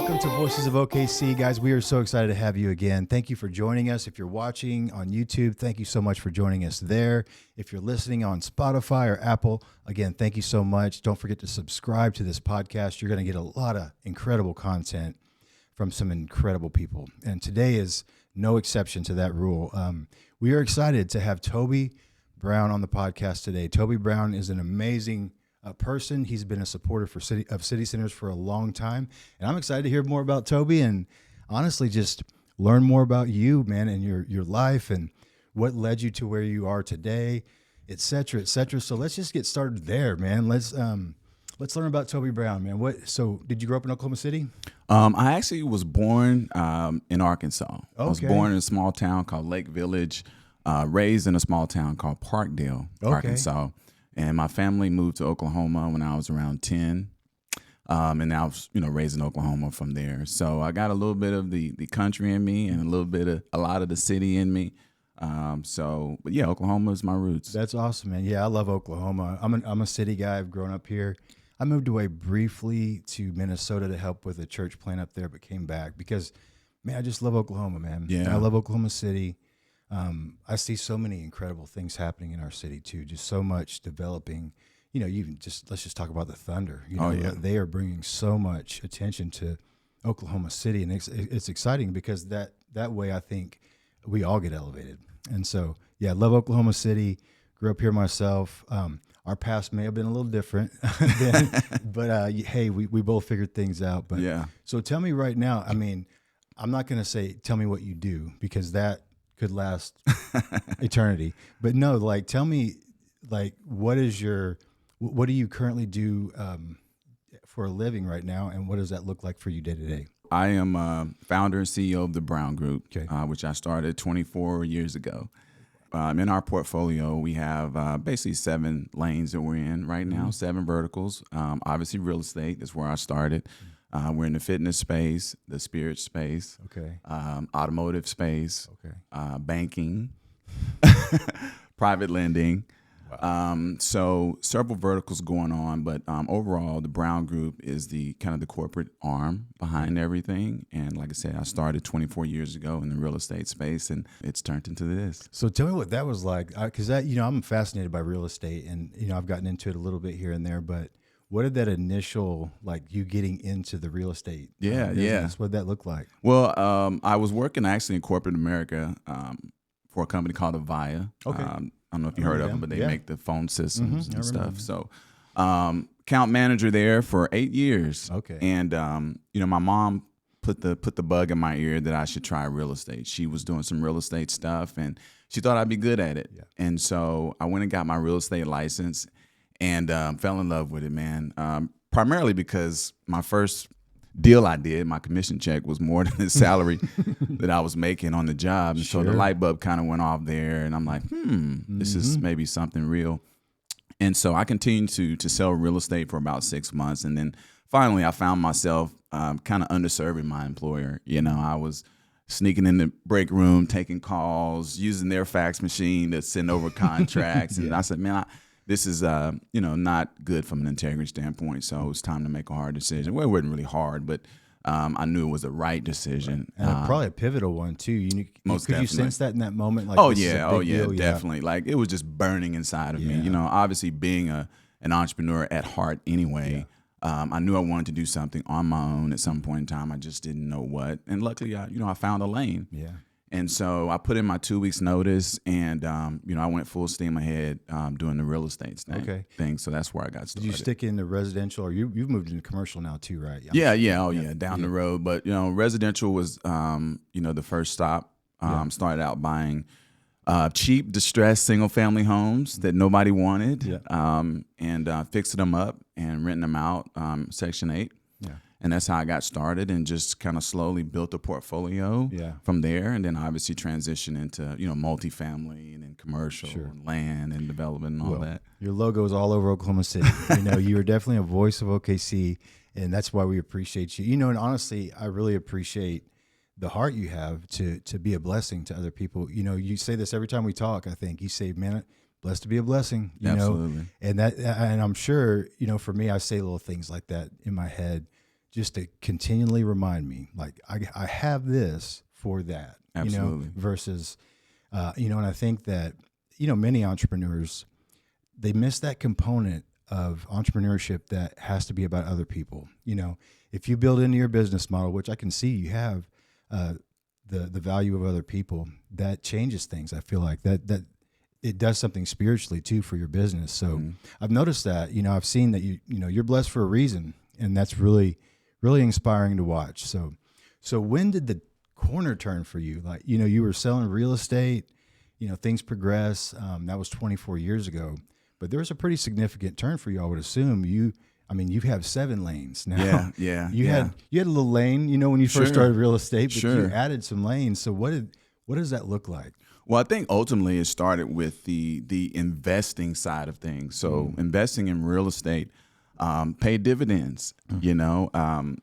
Welcome to Voices of OKC, guys. We are so excited to have you again. Thank you for joining us. If you're watching on YouTube, thank you so much for joining us there. If you're listening on Spotify or Apple, again, thank you so much. Don't forget to subscribe to this podcast. You're going to get a lot of incredible content from some incredible people. And today is no exception to that rule. We are excited to have Toby Brown on the podcast today. Toby Brown is an amazing person. He's been a supporter of City Centers for a long time, and I'm excited to hear more about Toby and honestly just learn more about you, man, and your life and what led you to where you are today, et cetera, et cetera. So let's just get started there, man. Let's learn about Toby Brown, man. So did you grow up in Oklahoma City? I actually was born in Arkansas. Okay. I was born in a small town called Lake Village, raised in a small town called Parkdale, Arkansas. And my family moved to Oklahoma when I was around 10. And I was, raised in Oklahoma from there. So I got a little bit of the country in me and a lot of the city in me. But yeah, Oklahoma is my roots. That's awesome, man. Yeah, I love Oklahoma. I'm a city guy. I've grown up here. I moved away briefly to Minnesota to help with a church plant up there, but came back because, man, I just love Oklahoma, man. Yeah. I love Oklahoma City. I see so many incredible things happening in our city too. Just so much developing. Let's just talk about the Thunder. They are bringing so much attention to Oklahoma City, and it's exciting because that way I think we all get elevated. And so, yeah, I love Oklahoma City. Grew up here myself. Our past may have been a little different then, but hey, we both figured things out. But yeah. So tell me right now. I mean, I'm not going to say tell me what you do because that could last eternity. But no, tell me, what do you currently do for a living right now, and what does that look like for you day to day? I am founder and CEO of the Brown Group, okay, which I started 24 years ago. In our portfolio, we have basically 7 lanes that we're in right now, mm-hmm. 7 verticals. Obviously, real estate is where I started. We're in the fitness space, the spirit space, okay, automotive space, okay, banking, private lending. Wow. So several verticals going on, but overall, the Brown Group is the kind of the corporate arm behind everything. And like I said, I started 24 years ago in the real estate space, and it's turned into this. So tell me what that was like, because I'm fascinated by real estate, and I've gotten into it a little bit here and there, but what did that initial, you getting into the real estate business, what did that look like? Well, I was working actually in corporate America for a company called Avaya. Okay. I don't know if you heard of them, but they make the phone systems and stuff. Them. So account manager there for 8 years. Okay. And, my mom put the bug in my ear that I should try real estate. She was doing some real estate stuff, and she thought I'd be good at it. Yeah. And so I went and got my real estate license and fell in love with it, man, primarily because my first deal I did, my commission check was more than the salary that I was making on the job. And Sure. so the light bulb kind of went off there, and I'm like, this is maybe something real. And so I continued to sell real estate for about 6 months. And then finally I found myself kind of underserving my employer. I was sneaking in the break room, taking calls, using their fax machine to send over contracts. And I said, man, this is, not good from an integrity standpoint. So it was time to make a hard decision. Well, it wasn't really hard, but I knew it was the right decision. And probably a pivotal one too. Most could definitely. You sense that in that moment? Definitely. Yeah. It was just burning inside of me. Obviously being an entrepreneur at heart anyway. Yeah. I knew I wanted to do something on my own at some point in time. I just didn't know what. And luckily, I found a lane. Yeah. And so I put in my 2 weeks notice, and I went full steam ahead doing the real estate thing. So that's where I got started. Did you stick in the residential, or you've moved into commercial now too, right? Yeah. Down the road. But residential was the first stop. Started out buying cheap, distressed single family homes that nobody wanted, and fixing them up and renting them out, Section 8. Yeah. And that's how I got started, and just kind of slowly built a portfolio from there. And then obviously transitioned into, multifamily and then commercial and land and development and all that. Your logo is all over Oklahoma City. You are definitely a voice of OKC, and that's why we appreciate you. And honestly, I really appreciate the heart you have to be a blessing to other people. You say this every time we talk, I think. You say, man, blessed to be a blessing, Absolutely. And I'm sure, for me, I say little things like that in my head just to continually remind me, like, I have this for that, Absolutely. versus, and I think that, many entrepreneurs, they miss that component of entrepreneurship that has to be about other people. If you build into your business model, which I can see you have, the value of other people, that changes things. I feel like that it does something spiritually too for your business. So I've noticed that, I've seen that you're blessed for a reason, and that's really, really inspiring to watch. So when did the corner turn for you? Like, you were selling real estate, things progress. That was 24 years ago, but there was a pretty significant turn for you. I would assume you have 7 lanes now. Yeah. You had a little lane, when you first started real estate, but you Sure. added some lanes. So what does that look like? Well, I think ultimately it started with the investing side of things. So investing in real estate paid dividends. The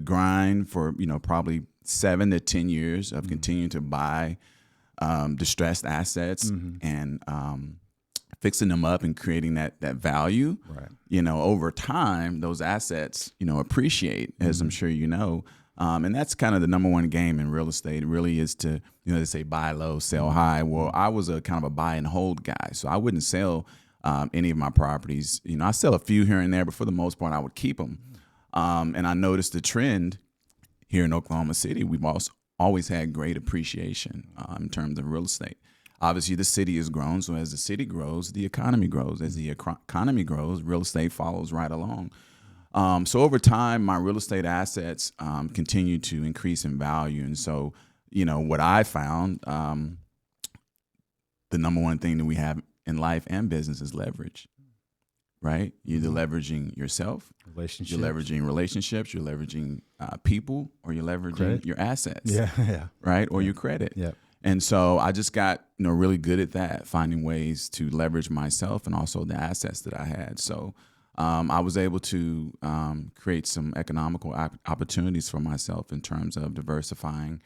grind for probably 7 to 10 years of continuing to buy distressed assets and fixing them up and creating that value. Right. Over time, those assets appreciate, as I'm sure you know. And that's kind of the number one game in real estate. It really is to, they say buy low, sell high. Well, I was a kind of a buy and hold guy. So I wouldn't sell any of my properties. I sell a few here and there, but for the most part, I would keep them. And I noticed the trend here in Oklahoma City. We've always had great appreciation in terms of real estate. Obviously, the city has grown. So as the city grows, the economy grows. As the economy grows, real estate follows right along. So over time, my real estate assets continue to increase in value. And so, what I found, the number one thing that we have in life and business is leverage, right? You're either leveraging yourself, Relationships. you're leveraging relationships, you're leveraging people, or you're leveraging Credit. your assets, Yeah. right? Or your credit. Yeah. And so I just got, really good at that, finding ways to leverage myself and also the assets that I had. So I was able to create some economical opportunities for myself in terms of diversifying,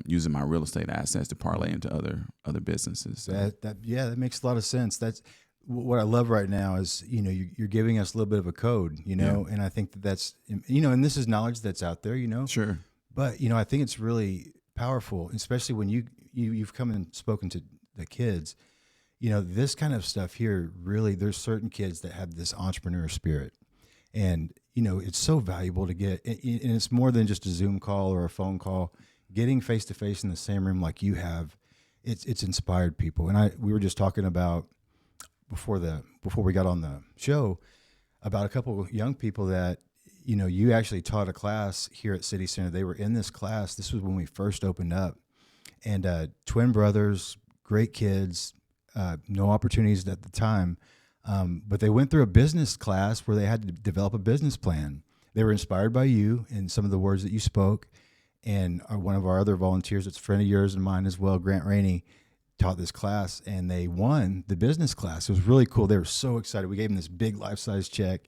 using my real estate assets to parlay into other businesses. So. That makes a lot of sense. That's what I love right now is, you're giving us a little bit of a code, and I think that's, and this is knowledge that's out there, Sure. but, I think it's really powerful, especially when you've come and spoken to the kids. This kind of stuff here, really, there's certain kids that have this entrepreneur spirit, and, it's so valuable to get, and it's more than just a Zoom call or a phone call. Getting face to face in the same room like you have, it's inspired people. And we were just talking about before we got on the show about a couple of young people that, you actually taught a class here at City Center. They were in this class. This was when we first opened up, and twin brothers, great kids, no opportunities at the time. But they went through a business class where they had to develop a business plan. They were inspired by you and some of the words that you spoke. And one of our other volunteers, it's a friend of yours and mine as well, Grant Rainey, taught this class, and they won the business class. It was really cool. They were so excited. We gave them this big life-size check.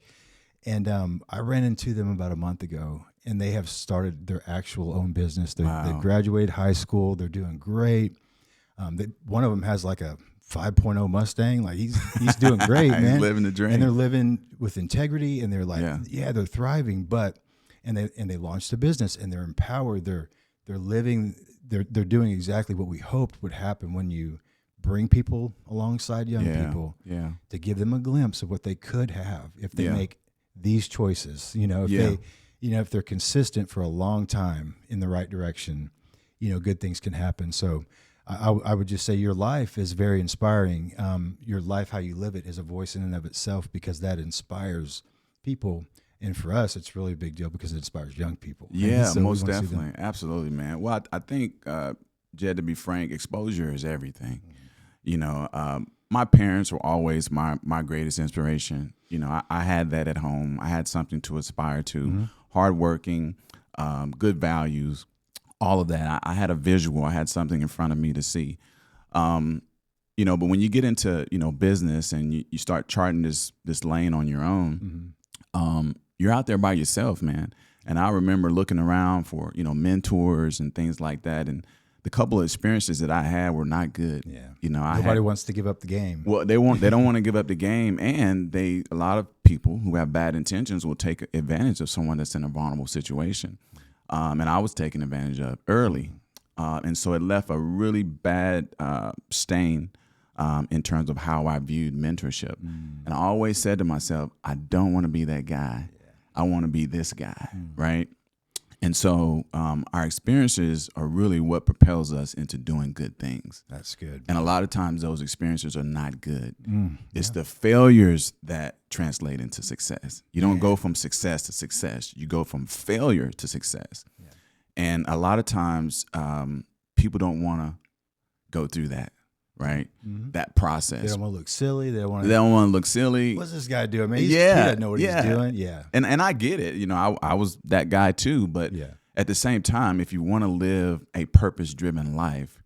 And I ran into them about a month ago, and they have started their actual own business. They graduated high school. They're doing great. One of them has like a 5.0 Mustang. Like he's doing great, man. He's living the dream. And they're living with integrity, and they're like, they're thriving. And they launched a business, and they're empowered. They're living. They're doing exactly what we hoped would happen when you bring people alongside young people to give them a glimpse of what they could have if they make these choices. If they're consistent for a long time in the right direction, good things can happen. So I would just say your life is very inspiring. Your life, how you live it, is a voice in and of itself, because that inspires people. And for us, it's really a big deal because it inspires young people. Yeah, so most definitely. Absolutely, man. Well, I think, Jed, to be frank, exposure is everything. My parents were always my greatest inspiration. I had that at home. I had something to aspire to, hardworking, good values, all of that. I had a visual. I had something in front of me to see. But when you get into, business and you start charting this lane on your own, you're out there by yourself, man. And I remember looking around for, mentors and things like that. And the couple of experiences that I had were not good. Yeah. Nobody wants to give up the game. Well, they don't want to give up the game, and a lot of people who have bad intentions will take advantage of someone that's in a vulnerable situation. And I was taken advantage of early. And so it left a really bad stain in terms of how I viewed mentorship. And I always said to myself, I don't want to be that guy. Yeah. I want to be this guy, right? And so our experiences are really what propels us into doing good things. That's good. And a lot of times those experiences are not good. It's the failures that translate into success. You don't go from success to success. You go from failure to success. Yeah. And a lot of times people don't want to go through that. Right, that process. They don't want to look silly. They don't want to look silly. What's this guy doing? Man, he doesn't know what he's doing. Yeah, and I get it. I was that guy too. But at the same time, if you want to live a purpose-driven life,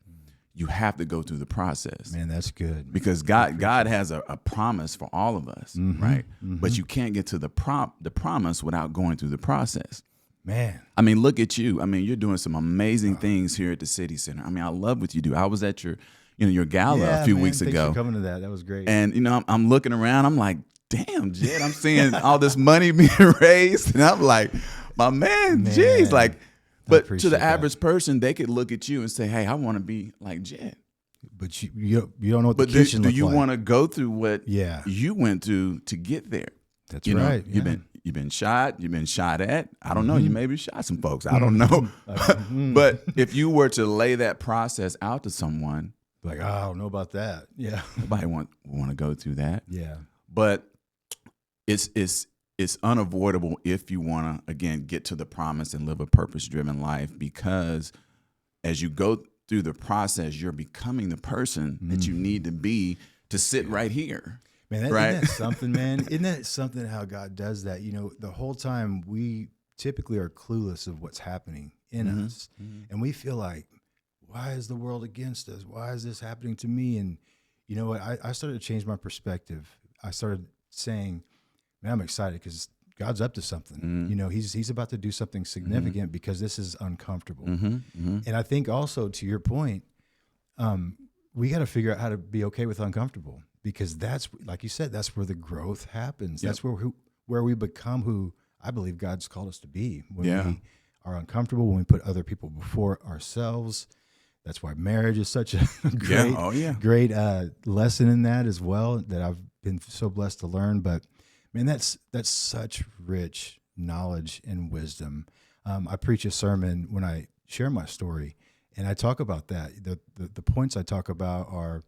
you have to go through the process. Man, that's good. Because God has a promise for all of us, right? But you can't get to the promise without going through the process. Man, I mean, look at you. I mean, you're doing some amazing things here at the City Center. I mean, I love what you do. I was at your gala a few weeks ago. Thanks for coming to that. That was great. And, I'm looking around. I'm like, damn, Jed, I'm seeing all this money being raised. And I'm like, my man, geez. Like, but to the average person, they could look at you and say, hey, I want to be like Jed. But you don't know what the kitchen looks like. Do you want to go through what you went through to get there? That's right. You've been shot. You've been shot at. I don't know. You maybe shot some folks. I don't know. But if you were to lay that process out to someone, like, oh, I don't know about that. Yeah. Nobody want to go through that. Yeah. But it's unavoidable if you want to, again, get to the promise and live a purpose-driven life, because as you go through the process, you're becoming the person that you need to be to sit right here. Man, right? Isn't that something, man? Isn't that something how God does that? The whole time we typically are clueless of what's happening in us. And we feel like, why is the world against us? Why is this happening to me? And you know what? I started to change my perspective. I started saying, man, I'm excited because God's up to something. He's about to do something significant because this is uncomfortable. And I think also, to your point, we got to figure out how to be okay with uncomfortable, because that's, like you said, that's where the growth happens. Yep. That's where we become who I believe God's called us to be. When we are uncomfortable, when we put other people before ourselves. That's why marriage is such a great lesson in that as well, that I've been so blessed to learn. But man, that's such rich knowledge and wisdom. I preach a sermon when I share my story, and I talk about that. The points I talk about are,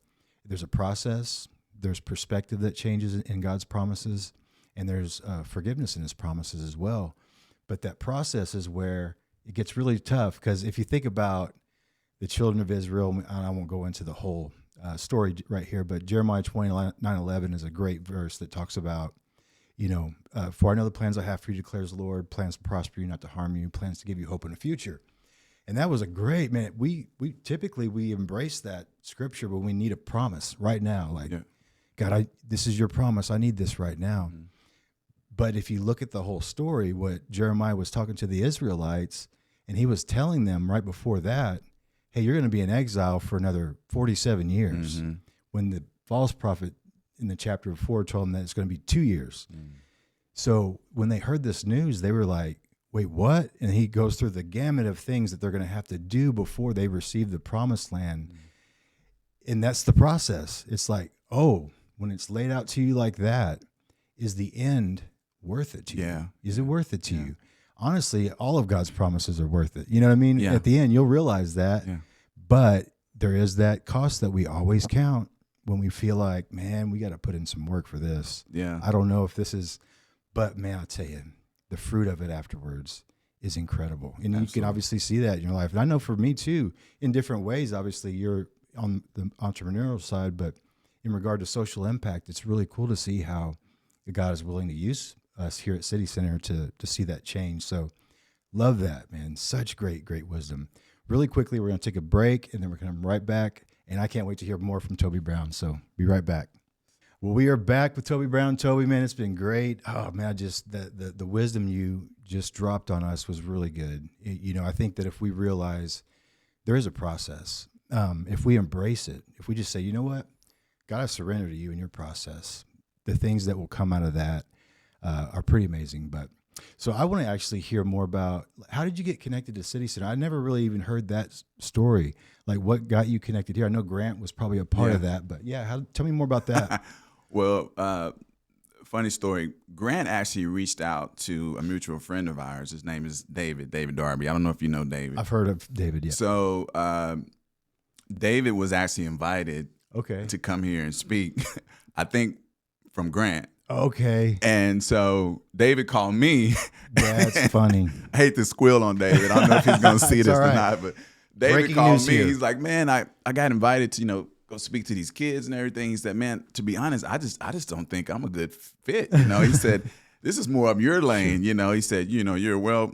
there's a process, there's perspective that changes in God's promises, and there's forgiveness in His promises as well. But that process is where it gets really tough, because if you think about the children of Israel, and I won't go into the whole story right here, but Jeremiah 29:11 is a great verse that talks about, for I know the plans I have for you, declares the Lord, plans to prosper you, not to harm you, plans to give you hope in the future. And that was a great, man, we typically embrace that scripture, but we need a promise right now. Like, God, this is your promise. I need this right now. But if you look at the whole story, what Jeremiah was talking to the Israelites, and he was telling them right before that, hey, you're going to be in exile for another 47 years. When the false prophet in the chapter before told them that it's going to be 2 years. So when they heard this news, they were like, wait, what? And he goes through the gamut of things that they're going to have to do before they receive the promised land. And that's the process. It's like, oh, when it's laid out to you like that, is the end worth it to you? Is it worth it to you? Honestly, all of God's promises are worth it. You know what I mean? At the end, you'll realize that. But there is that cost that we always count when we feel like, man, we got to put in some work for this. I don't know if this is, but man, I'll tell you, the fruit of it afterwards is incredible. And you can obviously see that in your life. And I know for me too, in different ways, obviously you're on the entrepreneurial side, but in regard to social impact, it's really cool to see how God is willing to use us here at City Center to see that change. So love that, man. Such great wisdom. Really quickly, we're going to take a break, and then we're going to come right back. And I can't wait to hear more from Toby Brown. So be right back. Well, we are back with Toby Brown. Toby, man, it's been great. Oh man, the wisdom you just dropped on us was really good. I think that if we realize there is a process. If we embrace it, if we just say, you know what, God, I surrender to you in your process, the things that will come out of that are pretty amazing. But so I want to actually hear more about, how did you get connected to City Center? I never really even heard that story. Like, what got you connected here? I know Grant was probably a part of that, but yeah, tell me more about that. Well, funny story. Grant actually reached out to a mutual friend of ours. His name is David Darby. I don't know if you know David. I've heard of David, yeah. So David was actually invited to come here and speak, I think from Grant. Okay. And so David called me. That's funny. I hate to squeal on David. I don't know if he's going to see this or not, but David called me. Here. He's like, man, I got invited to, go speak to these kids and everything. He said, man, to be honest, I just don't think I'm a good fit. He said, this is more up your lane. He said, you're a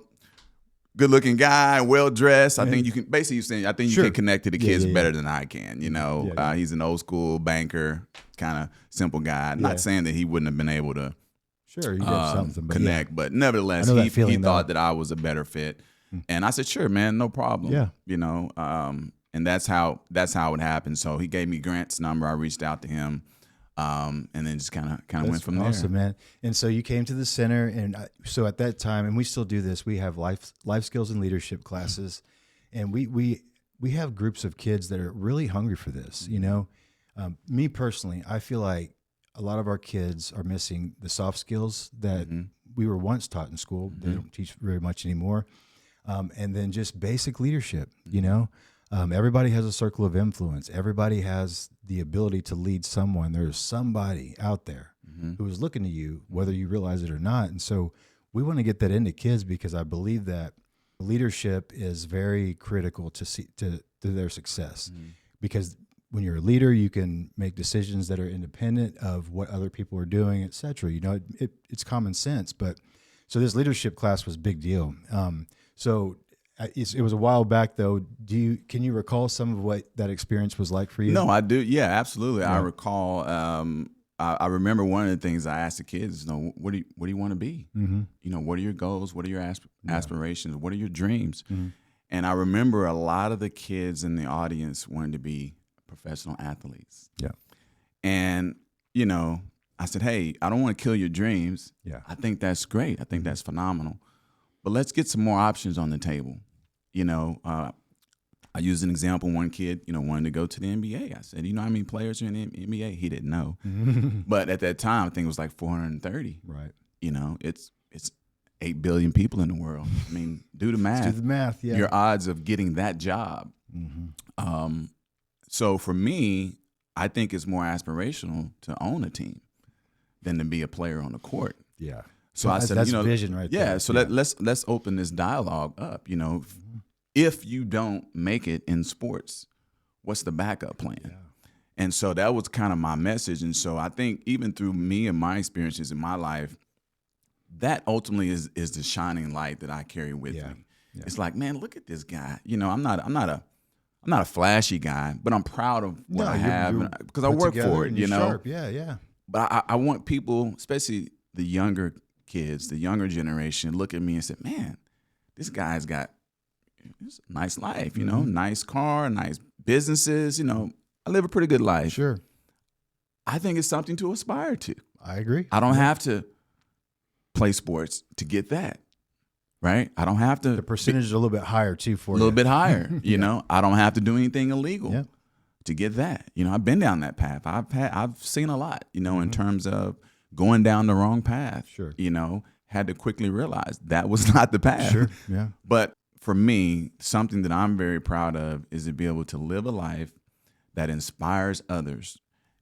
good looking guy, well dressed. I think you can I think you can connect to the kids better than I can. He's an old school banker, kind of simple guy. Not saying that he wouldn't have been able to connect, but nevertheless, he thought that I was a better fit. And I said, sure, man, no problem. Yeah. And that's how it happened. So he gave me Grant's number. I reached out to him, and then just kind of went from there. Awesome, man. And so you came to the center, and so at that time, and we still do this. We have life skills and leadership classes, and we have groups of kids that are really hungry for this. Me personally, I feel like a lot of our kids are missing the soft skills that we were once taught in school. They don't teach very much anymore, and then just basic leadership. Everybody has a circle of influence. Everybody has the ability to lead someone. There's somebody out there who is looking to you, whether you realize it or not. And so we want to get that into kids, because I believe that leadership is very critical to their success. Because when you're a leader, you can make decisions that are independent of what other people are doing, et cetera. It's common sense. But so this leadership class was a big deal. It was a while back, though. Can you recall some of what that experience was like for you? No, I do. Yeah, absolutely. Yeah. I recall. I remember one of the things I asked the kids, what do you want to be? What are your goals? What are your aspirations? What are your dreams? And I remember a lot of the kids in the audience wanted to be professional athletes. Yeah. And, I said, hey, I don't want to kill your dreams. Yeah. I think that's great. I think that's phenomenal. But let's get some more options on the table. I used an example. One kid, wanted to go to the NBA. I said, how many players are in the NBA? He didn't know. But at that time, I think it was like 430. Right. It's 8 billion people in the world. I mean, do the math. Let's do the math, yeah. Your odds of getting that job. So for me, I think it's more aspirational to own a team than to be a player on the court. Yeah. So I said, that's vision right there. Yeah. So let's open this dialogue up. If you don't make it in sports, what's the backup plan? Yeah. And so that was kind of my message. And so I think even through me and my experiences in my life, that ultimately is the shining light that I carry with me. Yeah. It's like, man, look at this guy. I'm not a flashy guy, but I'm proud of what I have because I work for it. Sharp. Yeah. But I want people, especially the younger kids, the younger generation, look at me and say, man, this guy's got a nice life, nice car, nice businesses, I live a pretty good life. Sure. I think it's something to aspire to. I agree. I don't have to play sports to get that, right? I don't have to. The percentage is a little bit higher too for you. A little bit higher, I don't have to do anything illegal to get that. I've been down that path. I've seen a lot, in terms of going down the wrong path. Sure. Had to quickly realize that was not the path. Sure. Yeah. But for me, something that I'm very proud of is to be able to live a life that inspires others.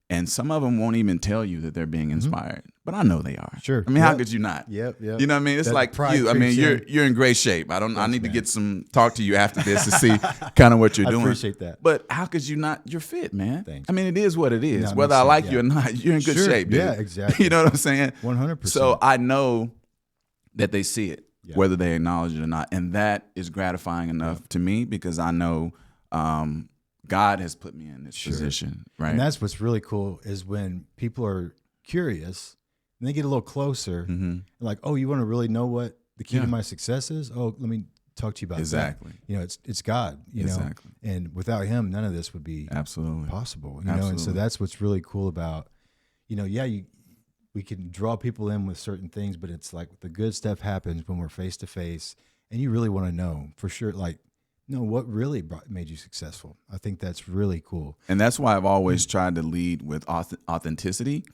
And some of them won't even tell you that they're being inspired, but I know they are. Sure. I mean, how could you not? Yep. You know what I mean? It's that like you. I mean, you're in great shape. I need to talk to you after this to see kind of what you're doing. I appreciate that. But how could you not? You're fit, man. Thanks. I mean, it is what it is. No, whether I like you or not, you're in good shape, dude. Yeah, exactly. You know what I'm saying? 100%. So I know that they see it, whether they acknowledge it or not. And that is gratifying enough to me because I know God has put me in this position, right? And that's what's really cool is when people are curious and they get a little closer and like, oh, you want to really know what the key to my success is? Oh, let me talk to you about Exactly. that. You know, it's God, you know, and without him, none of this would be absolutely possible, you know? And so that's what's really cool about, you know, we can draw people in with certain things, but it's like the good stuff happens when we're face to face and you really want to know for sure, like, no, what really made you successful? I think that's really cool. And that's why I've always tried to lead with authenticity.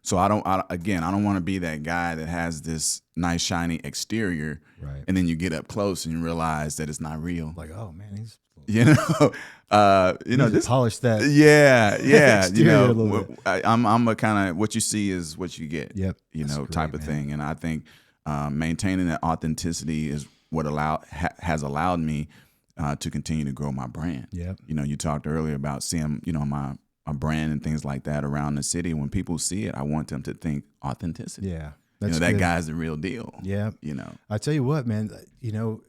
So I don't want to be that guy that has this nice shiny exterior, right? And then you get up close and you realize that it's not real. Like, oh man, he's this polish that. Yeah. You know, I'm a kind of what you see is what you get. Yep. You know, type of thing. And I think maintaining that authenticity is what has allowed me to continue to grow my brand. Yep. You know, you talked earlier about seeing, you know, my brand and things like that around the city. When people see it, I want them to think authenticity. Yeah. You know, that guy's the real deal. Yeah. You know, I tell you what, man, you know,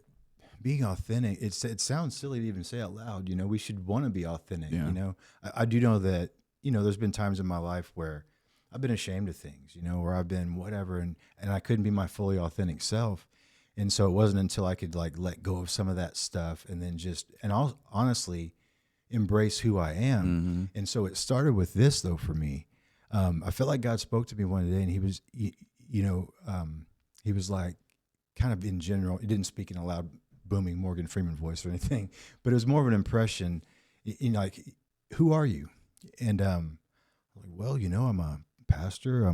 being authentic, it sounds silly to even say out loud, you know, we should want to be authentic, you know. I do know that, you know, there's been times in my life where I've been ashamed of things, you know, where I've been whatever, and I couldn't be my fully authentic self. And so it wasn't until I could like let go of some of that stuff and then I'll honestly embrace who I am. Mm-hmm. And so it started with this though, for me. I felt like God spoke to me one day and he was, he was like kind of in general, he didn't speak in a loud booming Morgan Freeman voice or anything, but it was more of an impression, you know, like, who are you? And I'm like, well, you know, I'm a pastor.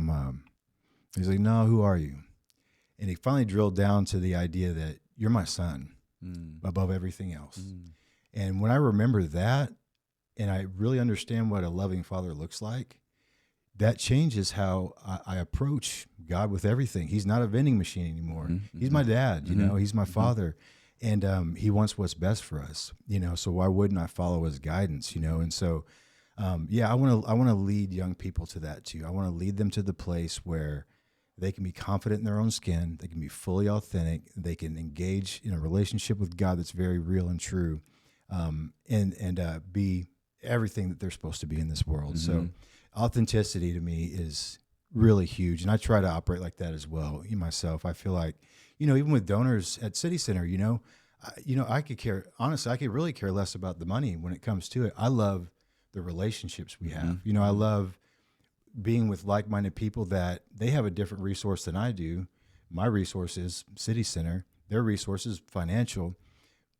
He's like, no, who are you? And he finally drilled down to the idea that you're my son above everything else. And when I remember that, and I really understand what a loving father looks like, that changes how I approach God with everything. He's not a vending machine anymore. He's my dad, you know, he's my father. And he wants what's best for us, you know, so why wouldn't I follow his guidance, you know? And so, I want to lead young people to that too. I want to lead them to the place where they can be confident in their own skin. They can be fully authentic. They can engage in a relationship with God that's very real and true, and be everything that they're supposed to be in this world. So authenticity to me is really huge. And I try to operate like that as well. Myself, I feel like, you know, even with donors at City Center, you know, I could really care less about the money when it comes to it. I love the relationships we have. You know, I love being with like-minded people that they have a different resource than I do. My resource is City Center. Their resource is financial,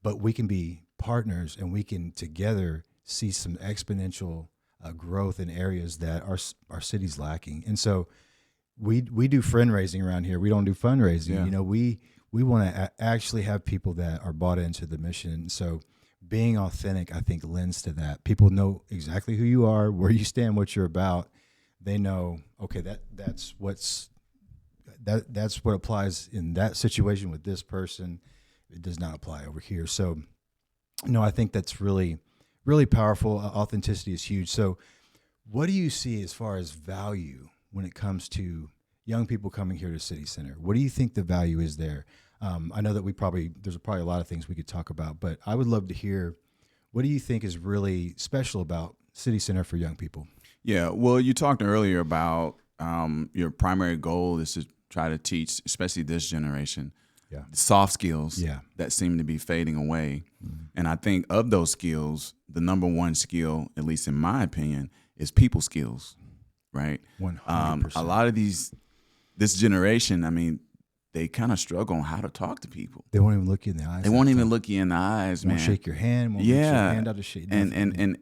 but we can be partners and we can together see some exponential growth in areas that our city's lacking. And so we do friend raising around here. We don't do fundraising. You know, we want to actually have people that are bought into the mission. And so being authentic, I think, lends to that. People know exactly who you are, where you stand, what you're about. They know, okay, that's what applies in that situation with this person. It does not apply over here. So, no, I think that's really, really powerful. Authenticity is huge. So, what do you see as far as value when it comes to young people coming here to City Center? What do you think the value is there? I know that there's probably a lot of things we could talk about, but I would love to hear, what do you think is really special about City Center for young people? Yeah, well, you talked earlier about your primary goal is to try to teach, especially this generation, soft skills that seem to be fading away. And I think of those skills, the number one skill, at least in my opinion, is people skills, right? 100%. A lot of this generation, I mean, they kind of struggle on how to talk to people. They won't even look you in the eyes. They won't even look you in the eyes, man. Won't shake your hand. Won't reach your hand out to shake. And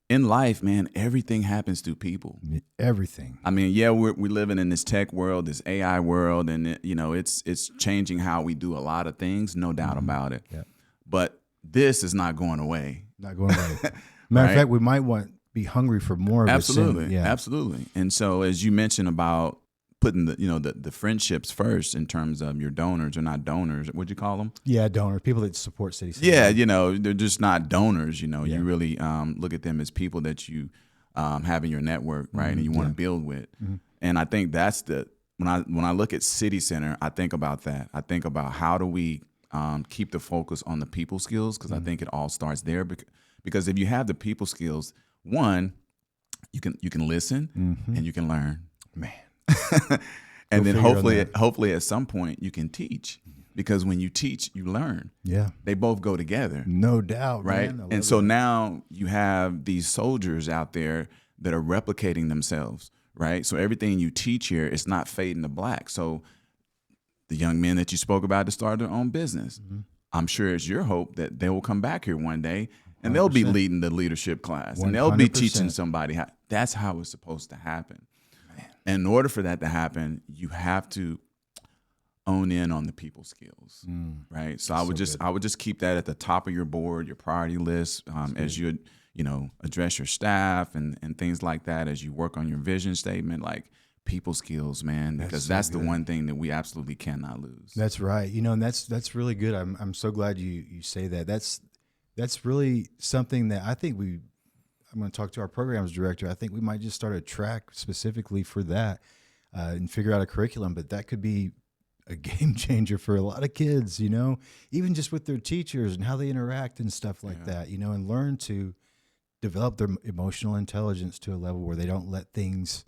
in life, man, everything happens through people. Everything. I mean, yeah, we're living in this tech world, this AI world, and you know, it's changing how we do a lot of things, no doubt about it. Yeah. But this is not going away. Not going away. Matter of fact, we might be hungry for more of it. Absolutely. Absolutely. And so, as you mentioned about putting the friendships first in terms of your donors or not donors, what'd you call them? Yeah, donors, people that support City Center. Yeah, you know, they're just not donors. You know, you really look at them as people that you have in your network, right, and you want to build with. And I think that's when I look at City Center, I think about that. I think about how do we keep the focus on the people skills, because I think it all starts there. Because if you have the people skills, one, you can listen and you can learn, man. And then hopefully at some point you can teach, because when you teach, you learn. Yeah. They both go together. No doubt. Right. Man. I love And so that. now you have these soldiers out there that are replicating themselves. Right. So everything you teach here is not fading to black. So the young men that you spoke about to start their own business, I'm sure it's your hope that they will come back here one day and they'll be 100%. leading the leadership class and they'll be teaching 100%. somebody how. That's how it's supposed to happen. And in order for that to happen, you have to own in on the people skills, right? So I would just keep that at the top of your board, your priority list, as you address your staff and things like that, as you work on your vision statement, like people skills, man, because that's the one thing that we absolutely cannot lose. That's right. And that's really good. I'm so glad you say that. That's really something that I think I'm going to talk to our programs director. I think we might just start a track specifically for that and figure out a curriculum, but that could be a game changer for a lot of kids, even just with their teachers and how they interact and stuff like that, and learn to develop their emotional intelligence to a level where they don't let things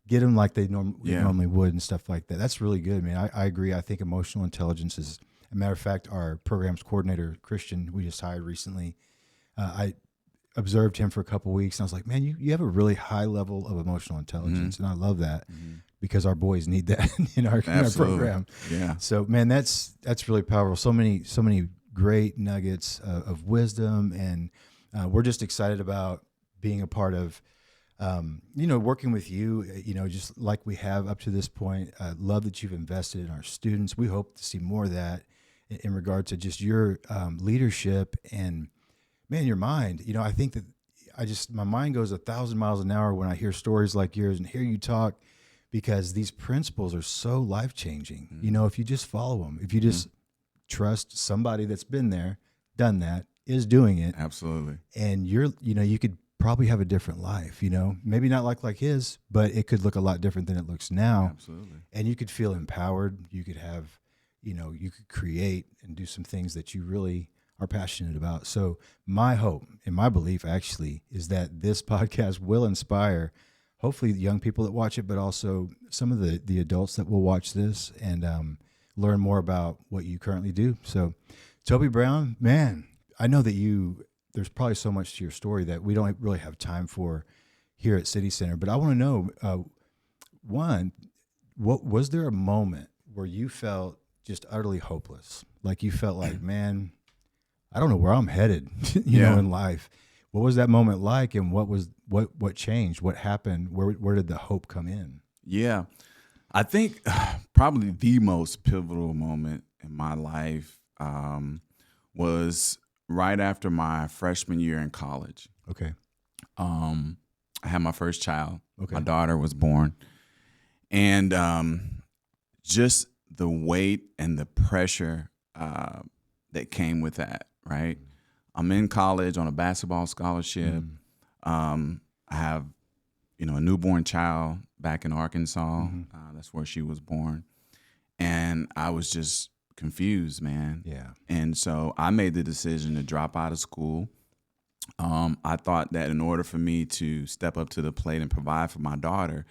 get them like they normally would and stuff like that. That's really good, man. I agree. I think emotional intelligence is, a matter of fact, our programs coordinator, Christian, we just hired recently, I observed him for a couple of weeks and I was like, man, you have a really high level of emotional intelligence. And I love that because our boys need that in our program. Yeah. So man, that's really powerful. So many great nuggets of wisdom. And we're just excited about being a part of, working with you, just like we have up to this point. Love that you've invested in our students. We hope to see more of that in regard to just your leadership and, man, your mind. I think that my mind goes 1,000 miles an hour when I hear stories like yours and hear you talk, because these principles are so life-changing. If you just follow them, if you just trust somebody that's been there, done that, is doing it. Absolutely. And you could probably have a different life, maybe not like his, but it could look a lot different than it looks now. Absolutely. And you could feel empowered. You could have, you could create and do some things that you really are passionate about. So my hope and my belief actually is that this podcast will inspire hopefully the young people that watch it, but also some of the adults that will watch this and learn more about what you currently do. So Toby Brown, man, I know that there's probably so much to your story that we don't really have time for here at City Center, but I want to know, one, what was there a moment where you felt just utterly hopeless? Like you felt like, man, I don't know where I'm headed, in life. What was that moment like, and what changed? What happened? Where did the hope come in? Yeah, I think probably the most pivotal moment in my life was right after my freshman year in college. Okay. I had my first child. Okay. My daughter was born, and just the weight and the pressure that came with that. Right. I'm in college on a basketball scholarship. I have, a newborn child back in Arkansas. That's where she was born. And I was just confused, man. Yeah. And so I made the decision to drop out of school. I thought that in order for me to step up to the plate and provide for my daughter,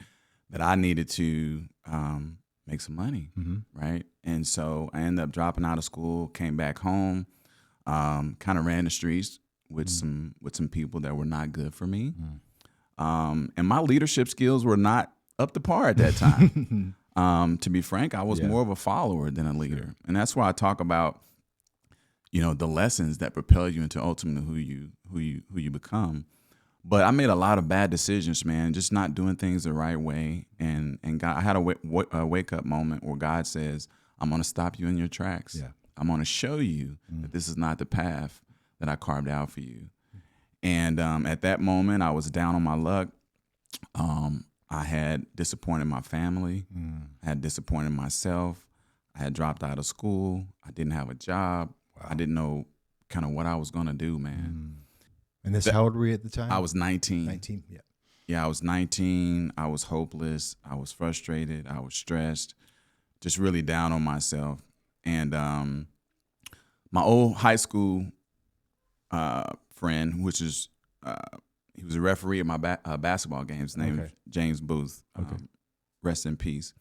that I needed to make some money. Right. And so I ended up dropping out of school, came back home. Kind of ran the streets with some people that were not good for me. And my leadership skills were not up to par at that time. To be frank, I was more of a follower than a leader. Sure. And that's why I talk about, the lessons that propel you into ultimately who you become. But I made a lot of bad decisions, man, just not doing things the right way. And God, I had a wake up moment where God says, I'm going to stop you in your tracks. Yeah. I'm going to show you that this is not the path that I carved out for you. And at that moment, I was down on my luck. I had disappointed my family. I had disappointed myself. I had dropped out of school. I didn't have a job. Wow. I didn't know kind of what I was going to do, man. And how old were you at the time? I was 19. 19, yeah. Yeah, I was 19. I was hopeless. I was frustrated. I was stressed, just really down on myself. And my old high school friend, which is he was a referee at my basketball games. His name is James Booth. Rest in peace.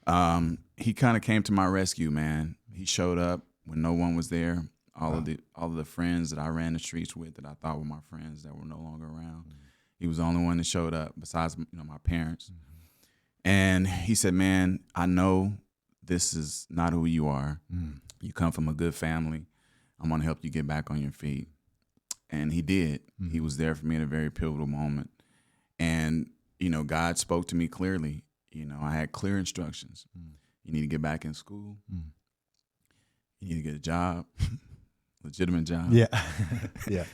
He kind of came to my rescue, man. he showed up when no one was there. All of the friends that I ran the streets with that I thought were my friends that were no longer around. He was the only one that showed up besides, my parents. And he said, man, I know this is not who you are. You come from a good family. I'm going to help you get back on your feet. And he did. He was there for me at a very pivotal moment. And, God spoke to me clearly. I had clear instructions. You need to get back in school. You need to get a job, legitimate job. Yeah. Yeah.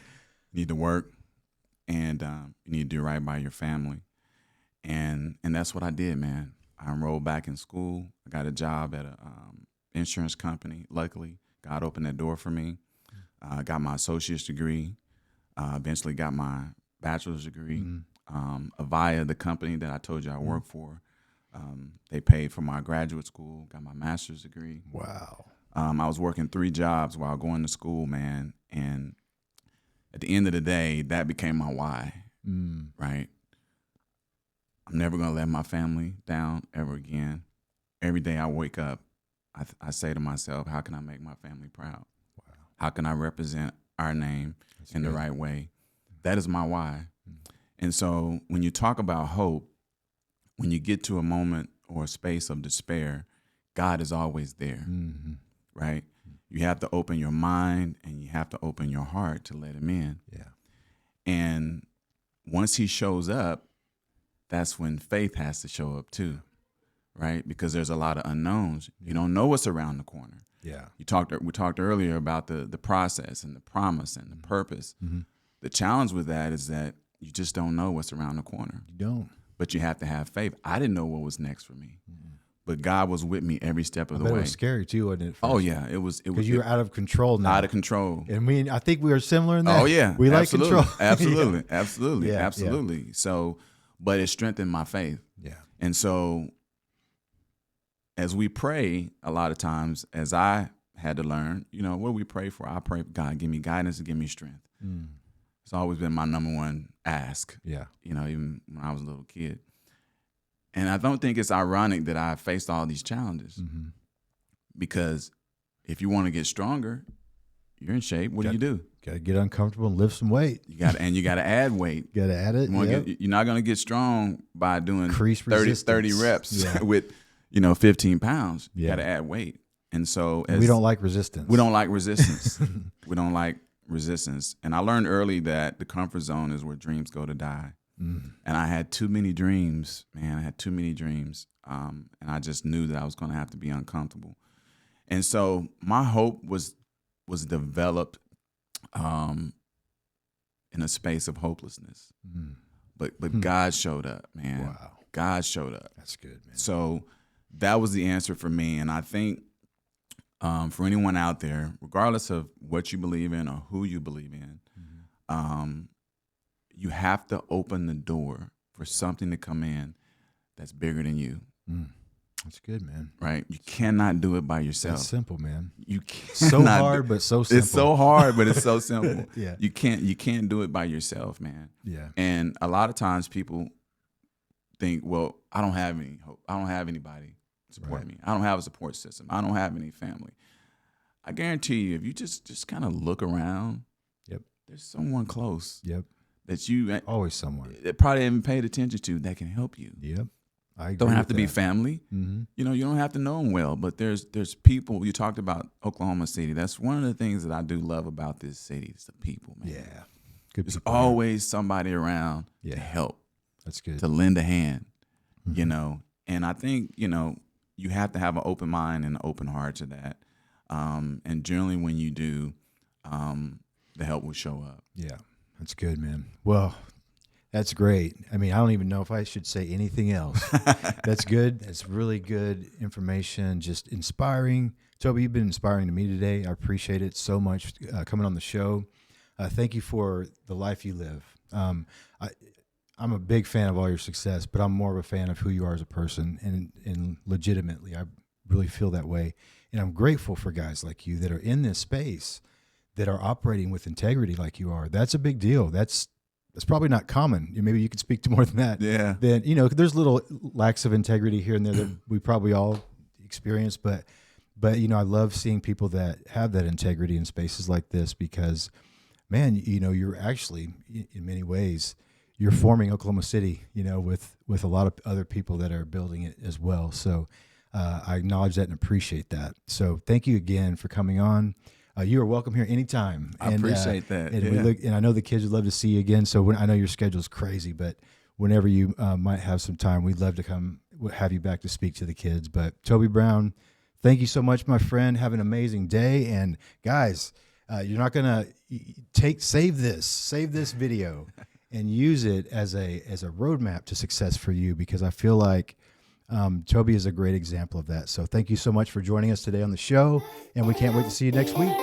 You need to work, and you need to do right by your family. And that's what I did, man. I enrolled back in school. I got a job at a insurance company. Luckily, God opened that door for me. I got my associate's degree. Eventually got my bachelor's degree. Avaya, the company that I told you I work for, they paid for my graduate school. Got my master's degree. Wow. I was working 3 jobs while going to school, man. And at the end of the day, that became my why, right? I'm never going to let my family down ever again. Every day I wake up, I say to myself, how can I make my family proud? Wow. How can I represent our name in the right way? That is my why. And so when you talk about hope, when you get to a moment or a space of despair, God is always there, right? You have to open your mind and you have to open your heart to let him in. Yeah. And once he shows up, that's when faith has to show up too, right? Because there's a lot of unknowns. You don't know what's around the corner. Yeah. We talked earlier about the process and the promise and the purpose. The challenge with that is that you just don't know what's around the corner. You don't. But you have to have faith. I didn't know what was next for me. But God was with me every step of the way. It was scary too, wasn't it? Oh yeah, it was. Because you were out of control now. Out of control. And I think we are similar in that. Oh yeah, we absolutely. like control. Absolutely, absolutely, Yeah, absolutely. yeah. So, but it strengthened my faith. Yeah. And so, as we pray, a lot of times, as I had to learn, what do we pray for? I pray, God, give me guidance and give me strength. It's always been my number one ask. Yeah. Even when I was a little kid. And I don't think it's ironic that I faced all these challenges, because if you want to get stronger, you're in shape. What do? Got to get uncomfortable and lift some weight. You got to add weight. Got to add it. You're not going to get strong by doing 30 reps with 15 pounds. You got to add weight. And so we don't like resistance. We don't like resistance. We don't like resistance. And I learned early that the comfort zone is where dreams go to die. And I had too many dreams, man. I had too many dreams. And I just knew that I was going to have to be uncomfortable. And so my hope was developed in a space of hopelessness. But God showed up, man. Wow. God showed up. That's good, man. So that was the answer for me. And I think for anyone out there, regardless of what you believe in or who you believe in, you have to open the door for something to come in that's bigger than you. That's good, man. Right? You cannot do it by yourself. That's simple, man. You can't. So hard, but so simple. It's so hard, but it's so simple. Yeah. You can't do it by yourself, man. Yeah. And a lot of times people think, well, I don't have any hope. I don't have anybody supporting me. I don't have a support system. I don't have any family. I guarantee you, if you just kind of look around, there's someone close. That you always someone that probably haven't paid attention to that can help you. I agree. Don't have with to that. be family. You don't have to know them well, but there's people. You talked about Oklahoma City. That's one of the things that I do love about this city. It's the people, man. Yeah, good. There's always somebody around to help. That's good. To lend a hand, And I think you have to have an open mind and an open heart to that. And generally, when you do, the help will show up. Yeah. That's good, man. Well, that's great. I mean, I don't even know if I should say anything else. That's good. That's really good information, just inspiring. Toby, you've been inspiring to me today. I appreciate it so much coming on the show. Thank you for the life you live. I'm a big fan of all your success, but I'm more of a fan of who you are as a person, and legitimately, I really feel that way. And I'm grateful for guys like you that are in this space, that are operating with integrity like you are. That's a big deal. That's probably not common. Maybe you could speak to more than that. Yeah. Then, there's little lacks of integrity here and there that we probably all experience, but But, I love seeing people that have that integrity in spaces like this because, man, you're actually, in many ways, you're forming Oklahoma City, with a lot of other people that are building it as well. So I acknowledge that and appreciate that. So thank you again for coming on. You are welcome here anytime. I appreciate that. And I know the kids would love to see you again. So I know your schedule is crazy, but whenever you might have some time, we'd love to have you back to speak to the kids. But Toby Brown, thank you so much, my friend. Have an amazing day. And guys, you're not going to save this video and use it as a roadmap to success for you, because I feel like Toby is a great example of that. So thank you so much for joining us today on the show, and we can't wait to see you next week.